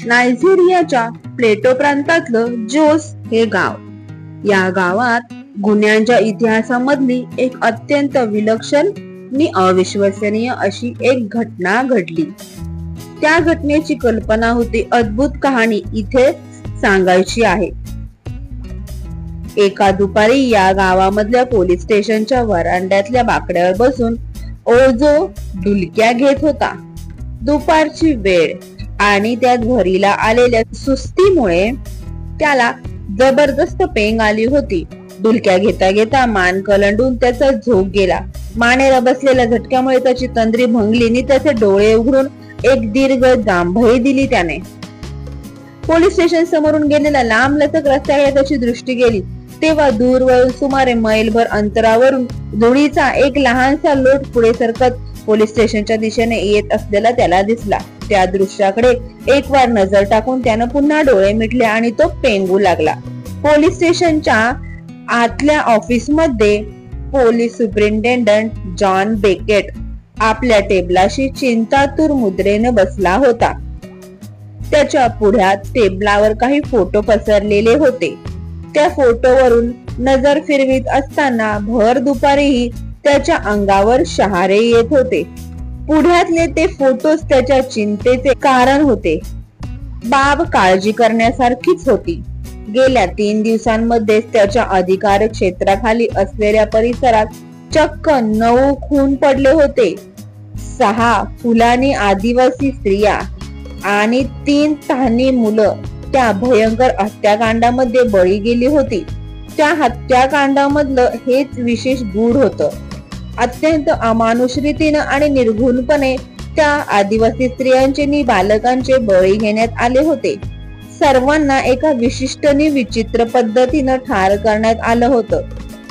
नायजेरियाच्या प्लेटो प्रांतातलं Jose हे गाव. या गावात गुन्ह्यांच्या इतिहासामधली एक अत्यंत विलक्षण आणि अविश्वसनीय अशी एक घटना घडली. त्या घटनेची कल्पना होती अद्भुत कहाणी इथे सांगायची आहे. एका दुपारी या गावामधल्या पोलीस स्टेशनच्या वरांड्यातल्या बाकड्यावर बसून ओझो डुलक्या घेत होता. दुपारची वेळ आणि त्यात भरीला आलेल्या सुस्तीमुळे त्याला जबरदस्त पेंग आली होती. डुलक्या घेता घेता मान कलंडून त्याचा झोप गेला. मानेला बसलेल्या झटक्यामुळे त्याची तंद्री भंगली आणि त्याचे डोळे उघडून एक दीर्घ जांभई दिली त्याने. पोलीस स्टेशन समोरून गेलेल्या लांब लचक रस्त्याकडे त्याची दृष्टी गेली तेव्हा दूरवरून सुमारे मैलभर अंतरावरून धुळीचा एक लहानसा लोट पुढे सरकत पोलीस स्टेशनच्या दिशेने येत असलेला त्याला दिसला. त्या दृश्याकडे एक वार नजर टाकून त्यानं पुन्हा डोळे मिटले आणि तो पेंगू लागला. पोलीस स्टेशनच्या आतल्या ऑफिस मध्ये पोलीस सुपरिंटेंडंट जॉन बेकेट आपल्या टेबलाशी चिंतातूर मुद्रेने बसला होता. त्याच्या पुढ्यात टेबलावर काही फोटो पसरलेले होते. त्या फोटोवरून नजर फिरवीत असताना भर दुपारीही त्याच्या अंगावर शहारे येत होते. पुढ्यातले ते फोटोज त्याच्या चिंतेचे कारण होते. बाब काळजी करण्यासारखीच होती. गेल्या 3 दिवसांमध्येच त्याच्या अधिकार क्षेत्राखाली असलेल्या परिसरात चक्क 9 खून पडले होते. 6 फुलानी आदिवासी स्त्रिया आणि 3 तहानी मुलं त्या भयंकर हत्याकांडामध्ये बळी गेली होती. त्या हत्याकांडामधलं हेच विशेष गूढ होतं. अत्यंत अमानुष रीतीनं आणि निर्घृणपणे त्या आदिवासी स्त्रियांचे आणि बालकांचे बळी घेण्यात आले होते. सर्वांना एका विशिष्ट आणि विचित्र पद्धतीनं ठार करण्यात आलं होतं.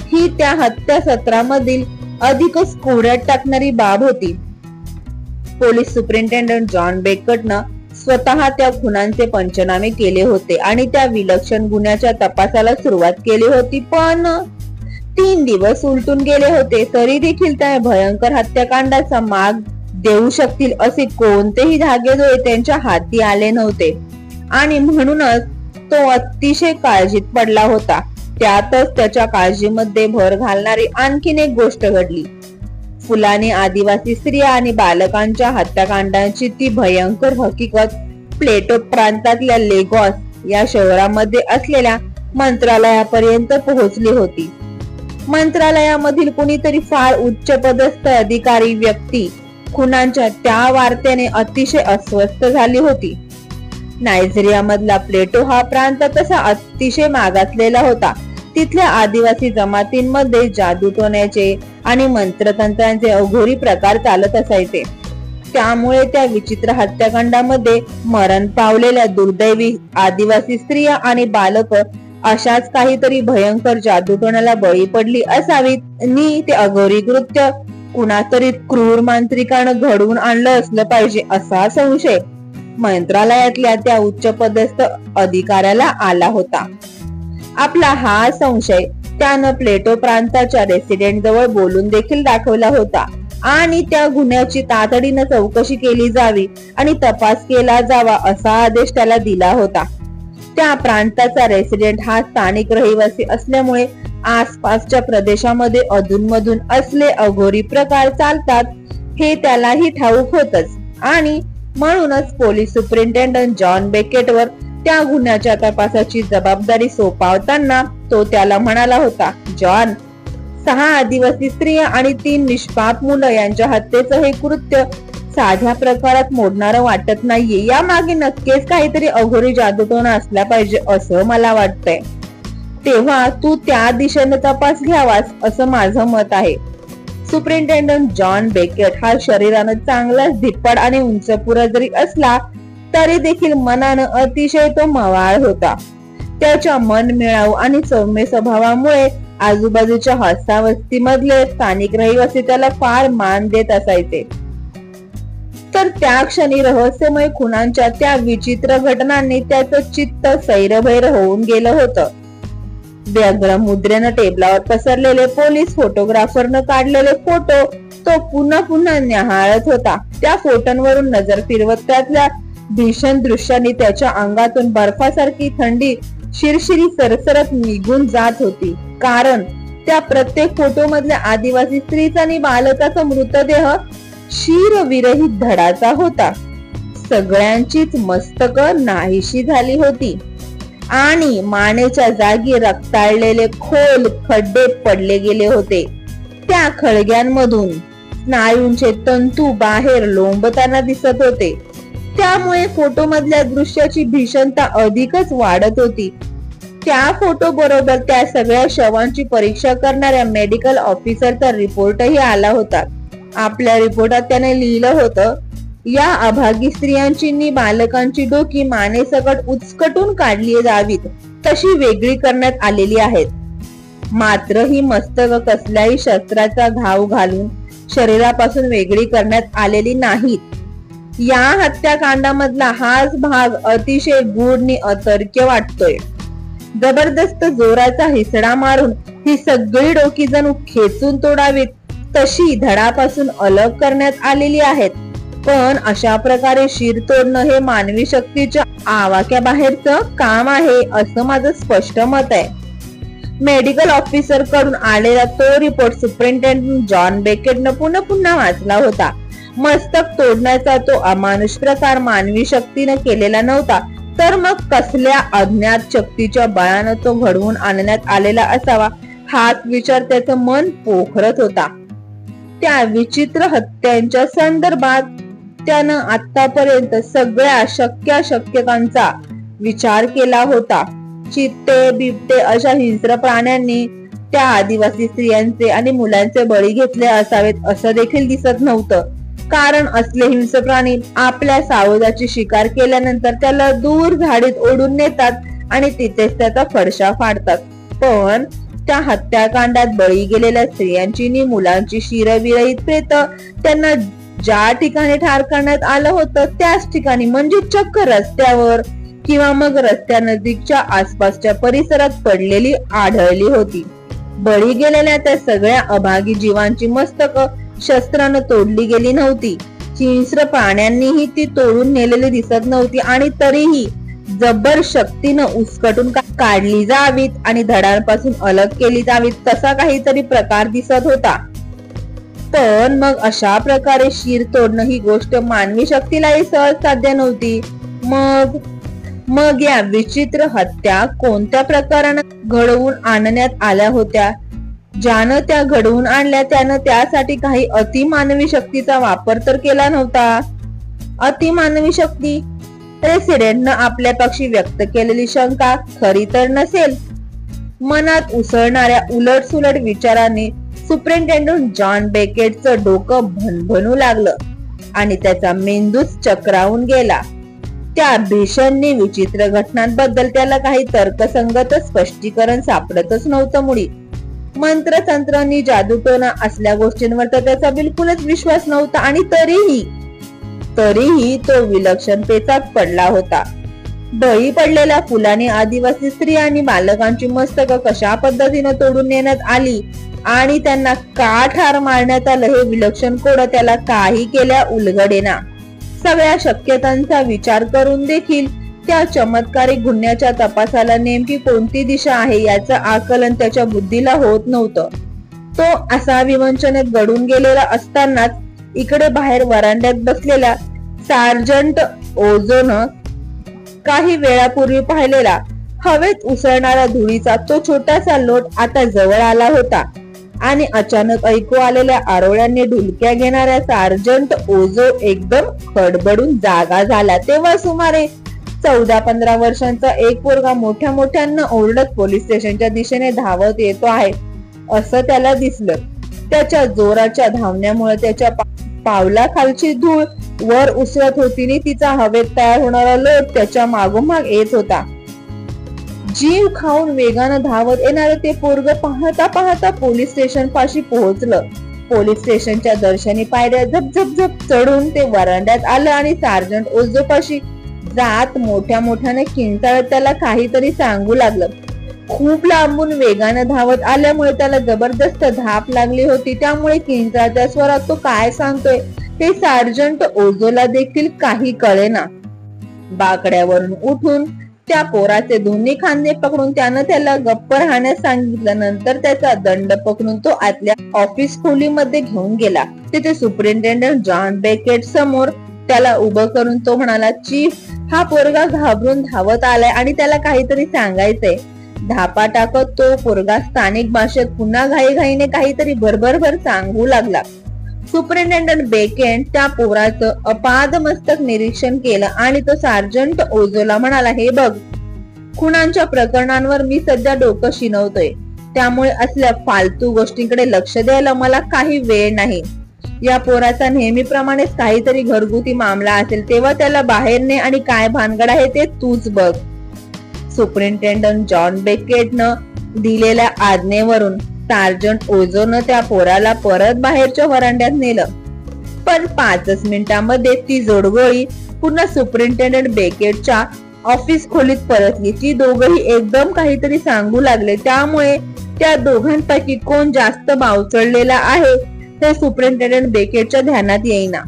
ही त्या हत्या सत्रामधील अधिकच कोड्यात टाकणारी बाब होती. पोलीस सुपरिंटेंडंट जॉन बेकेटनं स्वतः त्या खुनांचे पंचनामे केले होते आणि त्या विलक्षण गुन्ह्याच्या तपासाला सुरुवात केली होती. पण 3 दिवस उलटून गेले होते तरी देखील त्या भयंकर हत्याकांडाचा माग देऊ शकतील असे कोणतेही धागेदोरे त्यांच्या हाती आले नव्हते आणि म्हणूनच तो अतिशय काळजीत पडला होता. त्यातच त्याच्या काळजीमध्ये भर घालणारी आणखीन एक गोष्ट घडली. फुलानी आदिवासी स्त्रिया आणि बालकांच्या हत्याकांडाची ती भयंकर हकीकत प्लेटो प्रांतातल्या लेगॉस या शहरामध्ये असलेल्या मंत्रालयापर्यंत पोहोचली होती. मंत्रालयामधील कुणीतरी फार उच्च पदस्थ अधिकारी व्यक्ती खुनांच्या त्या वार्त्याने अतिशय अस्वस्थ झाली होती. नायजेरिया मधला प्लेटो हा प्रांत तसा अतिशय मागासलेला होता. तिथल्या आदिवासी जमातींमध्ये जादूटोण्याचे आणि मंत्रतंत्रांचे अघोरी प्रकार चालत असायचे. त्यामुळे त्या विचित्र हत्याकांडामध्ये मरण पावलेल्या दुर्दैवी आदिवासी स्त्रिया आणि बालक अशाच काहीतरी भयंकर जादूटोण्याला बळी पडली असावीत आणि ते अघोरी कृत्य कुणातरी क्रूर मांत्रिकानं घडवून आणलं असलं पाहिजे असा संशय मंत्रालयातल्या त्या उच्च पदस्थ अधिकाऱ्याला आला होता. आपला हा संशय त्यानं प्लेटो प्रांताच्या रेसिडेंट जवळ बोलून देखील दाखवला होता आणि त्या गुन्ह्याची तातडीनं चौकशी केली जावी आणि तपास केला जावा असा आदेश त्याला दिला होता. त्या प्रांताचा रेसिडेंट हा स्थानिक रहिवासी असल्यामुळे आसपासच्या प्रदेशामध्ये अधूनमधून असले अघोरी प्रकार चालतात हे त्यालाही ठाऊक होतच आणि म्हणूनच पोलीस सुपरिंटेंडंट जॉन बेकेटवर त्या गुन्ह्याच्या तपासाची जबाबदारी सोपवताना तो त्याला म्हणाला होता, जॉन, 6 आदिवासी स्त्रिया आणि 3 निष्पाप मुलं यांच्या हत्येचं हे कृत्य साध्या प्रकारात मोडणारं वाटत नाहीये. या मागे नक्कीच काहीतरी अघोरी जादूटोणा असला पाहिजे असं मला वाटतंय. तेव्हा तू त्या दिशेने तपास घ्यावास असं माझं मत आहे. सुपरिंटेंडंट जॉन बेकेट हा शरीरानं चांगलाच धिप्पाड आणि उंचपुरा जरी असला तरी देखील मनानं अतिशय तो मवाळ होता. त्याच्या मनमिळाऊ आणि सौम्य स्वभावामुळे आजूबाजूच्या वस्तीमधले स्थानिक रहिवासी त्याला फार मान देत असायचे. तर त्या क्षणी रहस्यमय खुनांच्या त्या विचित्र घटनांनी त्याचं चित्त सैरभैर होऊन गेलं होतं. व्यग्र मुद्रेनं टेबलावर पसरलेले पोलीस फोटोग्राफरनं काढलेले फोटो तो पुन्हा पुन्हा न्याहाळत होता. त्या फोटोंवरून नजर फिरवत त्यातल्या भीषण दृश्याने त्याच्या अंगातून बर्फासारखी थंडी शिरशिरी सरसरत निघून जात होती. कारण त्या प्रत्येक फोटो मधल्या आदिवासी स्त्रीचा आणि बालकाचा मृतदेह शिरविरहित धडाचा होता. सगळ्यांचीच मस्तक नाहीशी झाली होती आणि मानेच्या जागी रक्ताळलेले खोल खड्डे पडले गेले होते. त्या खळग्यांमधून स्नायूंचे तंतू बाहेर लोंबताना दिसत होते. त्यामुळे फोटो मधल्या दृश्याची भीषणता अधिकच वाढत होती. त्या फोटो बरोबर त्या सगळ्या शवांची परीक्षा करणाऱ्या मेडिकल ऑफिसरचा रिपोर्टही आला होता. आपल्या रिपोर्टात त्याने लिहिलं होतं, या अभागी स्त्रियांची आणि बालकांची डोकी मानेसकट उचकटून काढली जावीत तशी वेगळी करण्यात आलेली आहेत. मात्र ही मस्तक कसल्याही शस्त्राचा घाव घालून शरीरापासून वेगळी करण्यात आलेली नाहीत. या हत्याकांडामधला हाच भाग अतिशय गूढ आणि अतर्क्य वाटतोय. जबरदस्त जोराचा हिसडा मारून ही सगळी डोकी जणू खेचून तोडावीत तशी धडापासून अलग करण्यात आलेली आहेत. पण अशा प्रकारे शिर तोडणं हे मानवी शक्तीच्या आवाक्याबाहेरचं काम आहे असं माझं स्पष्ट मत आहे. मेडिकल ऑफिसर कडून आलेला तो रिपोर्ट सुपरिंटेंडंट जॉन बेकेटनं पुन्हा वाचला होता. मस्तक तोडण्याचा तो अमानुष प्रकार मानवी शक्तीने केलेला नव्हता, तर मग कसल्या अज्ञात शक्तीच्या बळानं तो घडवून आणण्यात आलेला असावा हाच विचार त्याचं मन पोखरत होता. त्या विचित्र हत्यांच्या संदर्भात त्यानं आतापर्यंत सगळ्या शक्यतांचा विचार केला होता. चित्ते बिबटे अशा हिंस्र प्राण्यांनी त्या आदिवासी स्त्रियांचे आणि मुलांचे बळी घेतले असावेत असं देखील दिसत नव्हतं. कारण असले हिंस्र प्राणी आपल्या सावजाची शिकार केल्यानंतर त्याला दूर झाडीत ओढून नेतात आणि तिथेच त्याचा फडशा फाडतात. पण त्या हत्याकांडात बळी गेलेल्या स्त्रियांची आणि मुलांची शिरविरहित प्रेत त्यांना ज्या ठिकाणी ठार करण्यात आलं होतं त्याच ठिकाणी म्हणजे चक्क रस्त्यावर किंवा मग रस्त्या नजीकच्या आसपासच्या परिसरात पडलेली आढळली होती. बळी गेलेल्या त्या सगळ्या अभागी जीवांची मस्तक शस्त्रानं तोडली गेली नव्हती. हिंस्र प्राण्यांनीही ती तोडून नेलेली दिसत नव्हती आणि तरीही जबर शक्तीनं उसकटून काढली जावीत आणि धडांपासून अलग केली जावीत तसा काहीतरी प्रकार दिसत होता. पण मग अशा प्रकारे शिर तोडणं ही गोष्ट मानवी शक्तीलाही सहज साध्य नव्हती. मग या विचित्र हत्या कोणत्या प्रकारानं घडवून आणण्यात आल्या होत्या? ज्यानं त्या घडवून आणल्या त्यानं त्यासाठी काही अतिमानवी शक्तीचा वापर तर केला नव्हता. अतिमानवी शक्ती? प्रेसिडेंटनं आपल्या पक्षी व्यक्त केलेली शंका खरी तर नसेल. मनात उसळणाऱ्या उलटसुलट विचाराने सुपरिंटेंडंट जॉन बेकेटचं डोकं भणभणू लागलं आणि त्याचा मेंदूच चक्रावून गेला. त्या भीषण विचित्र घटनांबद्दल त्याला काही तर्कसंगत स्पष्टीकरण सापडतच नव्हतं. मुळी मंत्रतंत्र आणि जादूटोना असल्या गोष्टींवर तर त्याचा बिलकुलच विश्वास नव्हता आणि तरीही तो विलक्षणतेचाच पडला होता. बळी पडलेल्या फुलांनी आदिवासी स्त्री आणि बालकांची मस्तक कशा पद्धतीने तोडून नेण्यात आली आणि त्यांना का ठार मारण्यात आलं हे विलक्षण कोड त्याला काही केल्या उलगडेना. सगळ्या शक्यतांचा विचार करून देखील त्या चमत्कारिक गुन्ह्याच्या तपासाला नेमकी कोणती दिशा आहे याचं आकलन त्याच्या बुद्धीला होत नव्हतं. तो असा विवंचनेत गढून गेलेला असतानाच इकडे बाहेर वरांड्यात बसलेल्या सार्जंट ओझोनं काही वेळापूर्वी पाहिलेला हवेत उसळणारा धुळीचा तो छोटासा लोट आता जवळ आला होता आणि अचानक ऐकू आलेल्या आरोळ्यांनी ढुलक्या घेणाऱ्या सार्जंट ओझो एकदम खडबडून जागा झाला. तेव्हा सुमारे 14-15 वर्षांचा एक पोरगा मोठ्यानं ओरडत पोलीस स्टेशनच्या दिशेने धावत येतो आहे असं त्याला दिसलं. त्याच्या जोराच्या धावण्यामुळे त्याच्या पावलाखालची धूळ वर उसळत होती आणि तिचा हवेत तयार होणारा लोट त्याच्या मागोमाग येत होता. जीव खाऊन वेगानं धावत येणारे ते पोरग पाहता पोलीस स्टेशन पाशी पोहोचलं. पोलीस स्टेशनच्या दर्शनी पायऱ्या झप चढून ते वरांड्यात आलं आणि सार्जंट ओझो पाशी जात मोठ्याने किंचाळत त्याला काहीतरी सांगू लागलं. खूप लांबून वेगानं धावत आल्यामुळे त्याला जबरदस्त धाप लागली होती. त्यामुळे किंचाळत्या स्वरात तो काय सांगतोय ते सार्जंट ओझोला देखील काही कळेना. बाकड्यावरून उठून त्या पोराचे दोन्ही खांदे पकडून त्यानं त्याला गप्प राहण्यास सांगितलं. नंतर त्याचा दंड पकडून तो आतल्या ऑफिस खोलीमध्ये घेऊन गेला. तिथे सुपरिंटेंडंट जॉन बेकेट समोर त्याला उभं करून तो म्हणाला, चीफ, हा पोरगा घाबरून धावत आलाय आणि त्याला काहीतरी सांगायचंय. धापा टाकत तो पोरगा स्थानिक भाषेत पुन्हा घाईघाईने काहीतरी भरभरभर सांगू लागला. सुपरिंटेंडंट बेकेट त्या पोराचं अपादमस्तक निरीक्षण केलं आणि तो सार्जंट ओझोला म्हणाला, हे बघ, खुनांच्या प्रकरणांवर मी सध्या डोकं शिनवतोय, त्यामुळे असल्या फालतू गोष्टींकडे लक्ष द्यायला मला काही वेळ नाही. या पोराचा नेहमीप्रमाणेच काहीतरी घरगुती मामला असेल, तेव्हा त्याला बाहेर ने आणि काय भानगड आहे ते तूच बघ. सुपरिंटेंडंट जॉन बेकेटनं दिलेल्या आज्ञेवरून सार्जंट ओझोनं त्या पोराला परत बाहेरच्या व्हरांड्यात नेलं. पण 5 मिनिटांमध्ये ती जोडगोळी पुन्हा सुपरिंटेंडंट बेकेटच्या ऑफिस खोलीत परतली. ती दोघही एकदम काहीतरी सांगू लागले, त्यामुळे त्या दोघांपैकी कोण जास्त बावचळलेला आहे ते सुपरिंटेंडंट बेकेटच्या ध्यानात येईना.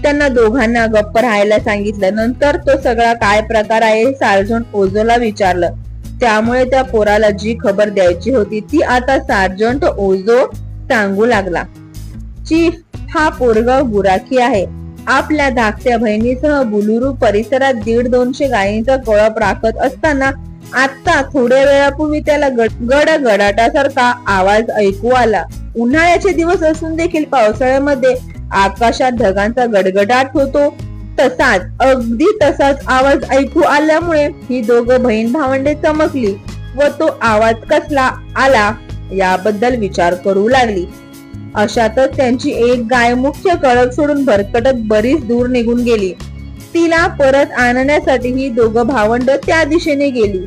त्यांना दोघांना गप्प राहायला सांगितलं. नंतर तो सगळा काय प्रकार आहे हे सार्जंट ओझोला विचारलं. त्यामुळे त्या पोराला जी खबर द्यायची होती ती आता सार्जंट ओझो सांगू लागला. चीफ, हा पोरगा गुराखी आहे. आपल्या धाकट्या बहिणीसह बुलुरू परिसरात 150-200 गायींचा कळप राखत असताना आता थोड्या वेळापूर्वी त्याला गडगडाटासारखा आवाज ऐकू आला. उन्हाळ्याचे दिवस असून देखील पावसाळ्यामध्ये आकाशात ढगांचा गडगडाट होतो तसाच, अगदी तसाच आवाज ऐकू आल्यामुळे ही दोघं बहीण भावंडे चमकली व तो आवाज कसला आला याबद्दल विचार करू लागली. अशातच त्यांची एक गाय मुख्य कळप सोडून भरकटत बरीच दूर निघून गेली. तिला परत आणण्यासाठी ही दोघं भावंड त्या दिशेने गेली.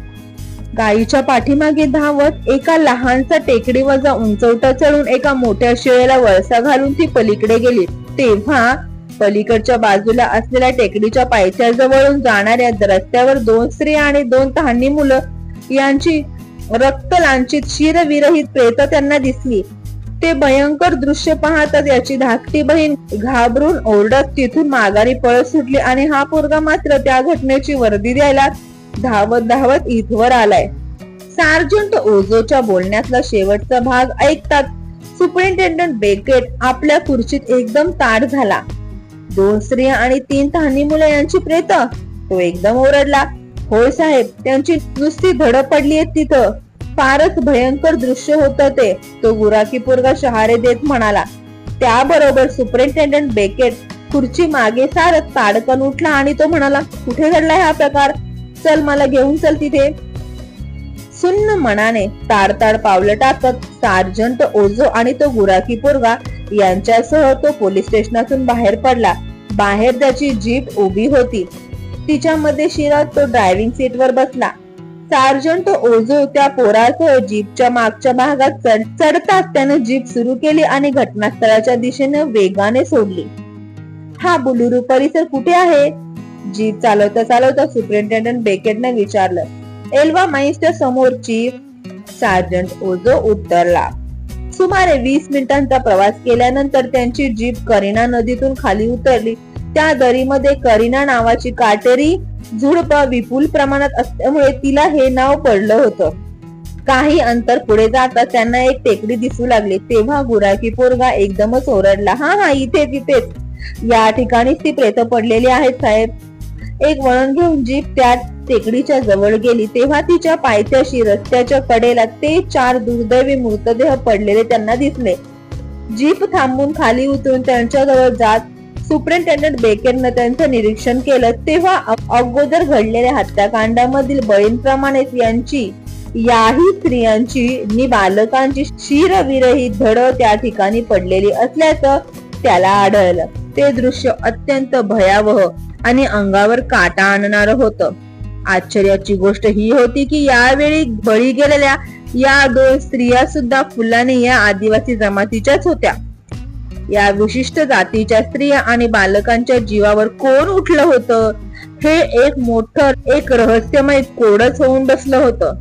गायीच्या पाठीमागे धावत एका लहानसा टेकडी वजा उंचवटा चढून एका मोठ्या शेळीला वळसा घालून ती पलीकडे गेली. तेव्हा पलीकडच्या बाजूला असलेल्या टेकडीच्या पायथ्या जवळून जाणाऱ्या रस्त्यावर 2 स्त्रिया आणि 2 तहानी मुलं यांची रक्तलांछित शिरविरहित प्रेत त्यांना दिसली. ते भयंकर दृश्य पाहताच याची धाकटी बहीण घाबरून ओरडत तिथून माघारी पळत सुटली आणि हा पोरगा मात्र त्या घटनेची वर्दी द्यायला धावत धावत इथवर आलाय. सार्जंट ओझोच्या बोलण्यातला शेवटचा भाग ऐकताच सुपरिंटेंडंट बेकेट आपल्या खुर्चीत एकदम ताठ झाला. 2 स्त्रिया आणि 3 तहानी मुलं यांची प्रेत? तो एकदम ओरडला. होय साहेब, त्यांची नुसती धड पडली तिथं. फारच भयंकर दृश्य होतं ते. तो गुराखी पोरगा शहारे देत म्हणाला. त्याबरोबर सुपरिंटेंडंट बेकेट खुर्ची मागे सारत ताडकन उठला आणि तो म्हणाला, कुठे घडलाय हा प्रकार? चल, मला घेऊन चल तिथे. सुन्न मनाने ताडताड पावलं टाकत सार्जंट ओझो आणि तो गुराखी पोरगा यांच्यासह तो पोलीस स्टेशनातून बाहेर पडला. बाहेर त्याची जीप उभी होती. तिच्यामध्ये शिरत तो ड्रायव्हिंग सीटवर बसला. सार्जंट ओझो त्या पोरासह जीपच्या मागच्या भागात चढताच त्याने जीप सुरू केली आणि घटनास्थळाच्या दिशेने वेगाने सोडली. हा बुलुरू परिसर कुठे आहे? जीप चालवता चालवता सुपरिंटेंडंट बेकेटने विचारलं. एल्वा माइल्सच्या समोर, चीफ, सार्जंट ओझो उत्तरला. सुमारे 20 मिनिटांचा प्रवास केल्यानंतर त्यांची जीप करीना नदीतून खाली उतरली. त्या दरीमध्ये करीना नावाची काटेरी झुडप विपुल प्रमाणात असल्यामुळे तिला हे नाव पडलं होतं. काही अंतर पुढे जाता त्यांना एक टेकडी दिसू लागली. तेव्हा गुराखी पोरगा एकदमच ओरडला, हा, इथेच. या ठिकाणीच ती प्रेत पडलेली आहेत साहेब. एक वळण घेऊन जीप त्या टेकडीच्या जवळ गेली. तेव्हा तिच्या पायथ्याशी रस्त्याच्या कडेला ते 4 दुर्दैवी मृतदेह पडलेले त्यांना दिसले. जीप थांबून खाली उतरून त्यांच्या जवळ जात सुपरिंटेंडंट बेकेटनं त्यांचं निरीक्षण केलं. तेव्हा अगोदर घडलेल्या हत्याकांडामधील बळींप्रमाणेच याही स्त्रियांची नि बालकांची शिरविरहित धड त्या ठिकाणी पडलेली असल्याचं त्याला आढळलं. ते दृश्य अत्यंत भयावह आणि अंगावर काटा आणणारं होतं. आश्चर्याची गोष्ट ही होती की यावेळी बळी गेलेल्या या 2 स्त्रिया सुद्धा फुलाने या आदिवासी जमातीच्याच होत्या. या विशिष्ट जातीच्या स्त्रिया आणि बालकांच्या जीवावर कोण उठलं होतं हे एक मोठं रहस्यमय कोडच होऊन बसलं होतं.